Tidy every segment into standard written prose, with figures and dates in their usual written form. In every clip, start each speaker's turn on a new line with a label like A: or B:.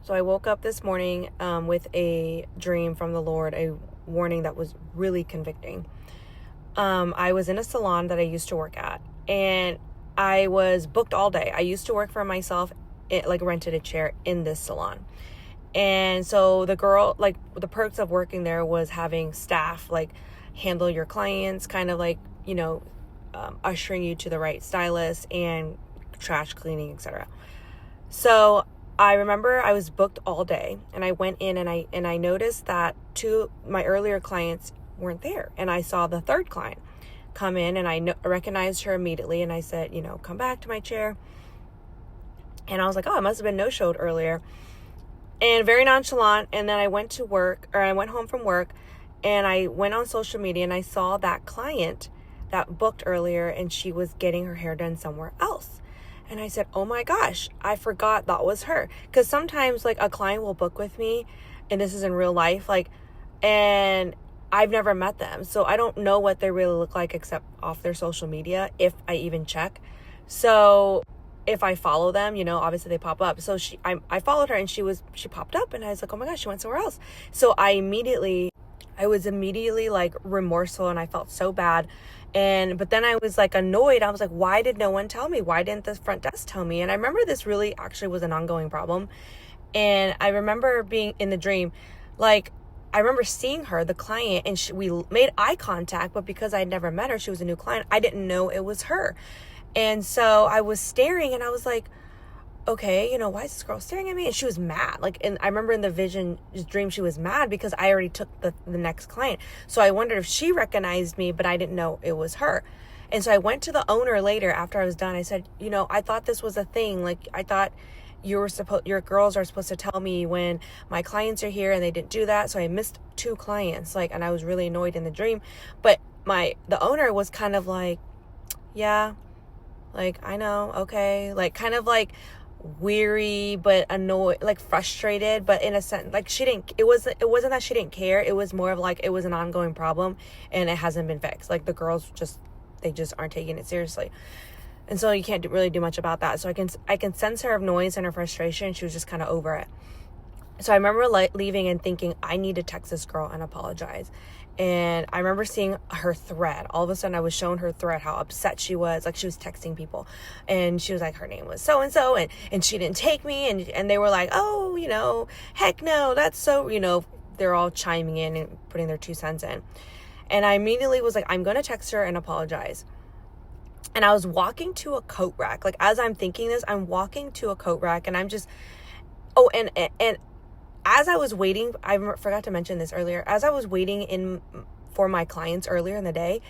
A: So I woke up this morning with a dream from the Lord, a warning that was really convicting. I was in a salon that I used to work at, and I was booked all day. I used to work for myself, rented a chair in this salon. And so the girl, the perks of working there was having staff, handle your clients, kind of ushering you to the right stylist and trash cleaning, etc. So I remember I was booked all day, and I went in and I noticed that two my earlier clients weren't there, and I saw the third client come in, and I recognized her immediately, and I said, come back to my chair. And I was like, oh, I must have been no-showed earlier, and very nonchalant. And then I went home from work, and I went on social media, and I saw that client that booked earlier, and she was getting her hair done somewhere else. And I said, oh my gosh, I forgot that was her. Because sometimes a client will book with me, and this is in real life, and I've never met them. So I don't know what they really look like except off their social media, if I even check. So if I follow them, obviously they pop up. So I followed her, and she popped up, and I was like, oh my gosh, she went somewhere else. So I was immediately remorseful, and I felt so bad. But then I was annoyed. I was like, why did no one tell me? Why didn't the front desk tell me? And I remember this really actually was an ongoing problem. And I remember being in the dream, I remember seeing her, the client, and we made eye contact, but because I had never met her, she was a new client, I didn't know it was her. And so I was staring, and I was like, okay, why is this girl staring at me? And she was mad. And I remember in the dream, she was mad because I already took the next client. So I wondered if she recognized me, but I didn't know it was her. And so I went to the owner later after I was done. I said, I thought this was a thing. I thought your girls are supposed to tell me when my clients are here, and they didn't do that. So I missed 2 clients, and I was really annoyed in the dream. But the owner was kind of yeah, I know. Okay. Weary, but annoyed, frustrated, but in a sense, it wasn't that she didn't care. It was more of it was an ongoing problem, and it hasn't been fixed. The girls they just aren't taking it seriously. And so you can't really do much about that. So I can sense her annoyance and her frustration. She was just kind of over it. So I remember leaving and thinking, I need to text this girl and apologize. And I remember seeing her thread. All of a sudden I was shown her thread, how upset she was. She was texting people, and she was her name was so-and-so, and she didn't take me. And they were oh, heck no, that's so, they're all chiming in and putting their 2 cents in. And I immediately was I'm going to text her and apologize. And I was walking to a coat rack. As I'm thinking this, I'm walking to a coat rack, and I'm just, and as I was waiting, I forgot to mention this earlier, as I was waiting for my clients earlier in the day,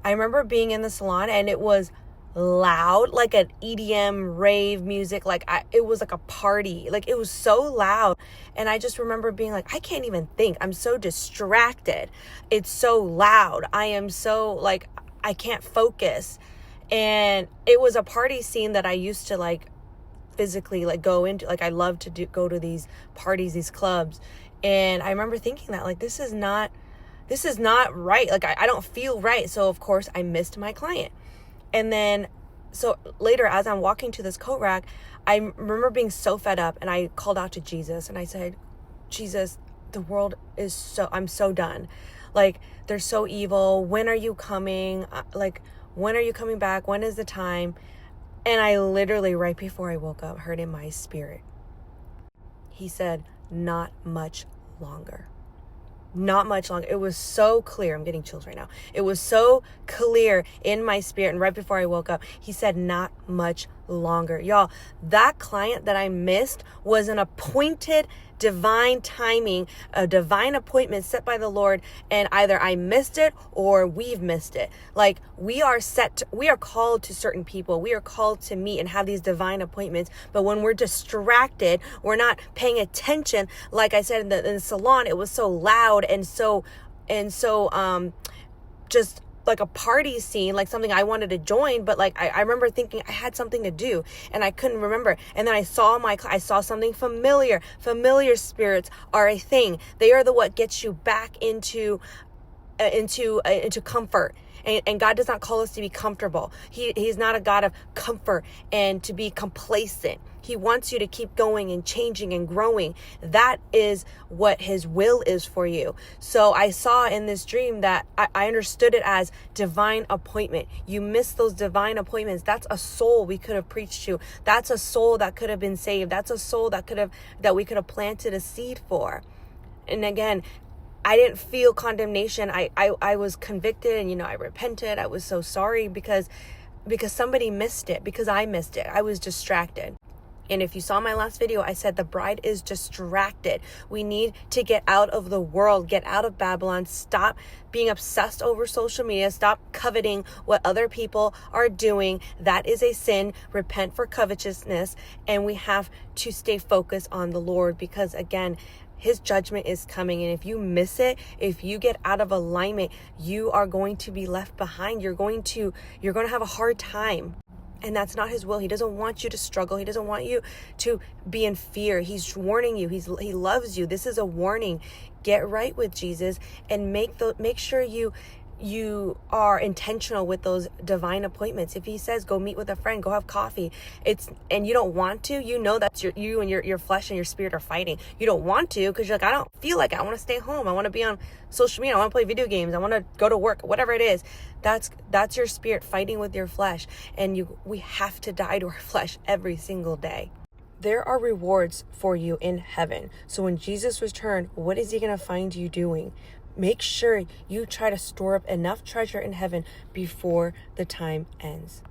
A: I remember being in the salon, and it was loud, an EDM rave music. It was a party. It was so loud. And I just remember being I can't even think. I'm so distracted. It's so loud. I am so I can't focus. And it was a party scene that I used to physically go into. I love to go to these parties, these clubs. And I remember thinking that this is not right. I don't feel right. So of course I missed my client. And then so later, as I'm walking to this coat rack, I remember being so fed up, and I called out to Jesus, and I said, Jesus, the world is I'm so done. They're so evil. When are you coming? When are you coming back? When is the time? And I literally, right before I woke up, heard in my spirit, he said, not much longer. Not much longer. It was so clear. I'm getting chills right now. It was so clear in my spirit. And right before I woke up, he said, not much longer. Y'all, that client that I missed was an appointed divine timing, a divine appointment set by the Lord, and either I missed it or we've missed it. We are called to certain people. We are called to meet and have these divine appointments. But when we're distracted, we're not paying attention. Like I said in the salon, it was so loud and so just a party scene, something I wanted to join, but I remember thinking I had something to do and I couldn't remember. And then I saw something familiar. Familiar spirits are a thing. They are what gets you back into comfort. And God does not call us to be comfortable. He's not a God of comfort and to be complacent. He wants you to keep going and changing and growing. That is what his will is for you. So I saw in this dream that I understood it as divine appointment. You miss those divine appointments. That's a soul we could have preached to. That's a soul that could have been saved. That's a soul that we could have planted a seed for. And again, I didn't feel condemnation. I was convicted, and I repented. I was so sorry because somebody missed it, because I missed it. I was distracted. And if you saw my last video, I said the bride is distracted. We need to get out of the world, get out of Babylon, stop being obsessed over social media, stop coveting what other people are doing. That is a sin. Repent for covetousness. And we have to stay focused on the Lord, because again, his judgment is coming. And if you miss it, if you get out of alignment, you are going to be left behind. You're going to have a hard time. And that's not his will. He doesn't want you to struggle. He doesn't want you to be in fear. He's warning you. He loves you. This is a warning. Get right with Jesus and make sure you are intentional with those divine appointments. If he says go meet with a friend, go have coffee, and you don't want to, that's you and your flesh and your spirit are fighting. You don't want to because you're like, I don't feel like it. I want to stay home. I want to be on social media. I want to play video games. I want to go to work, whatever it is. That's your spirit fighting with your flesh. And we have to die to our flesh every single day. There are rewards for you in heaven. So when Jesus returns, what is he going to find you doing? Make sure you try to store up enough treasure in heaven before the time ends.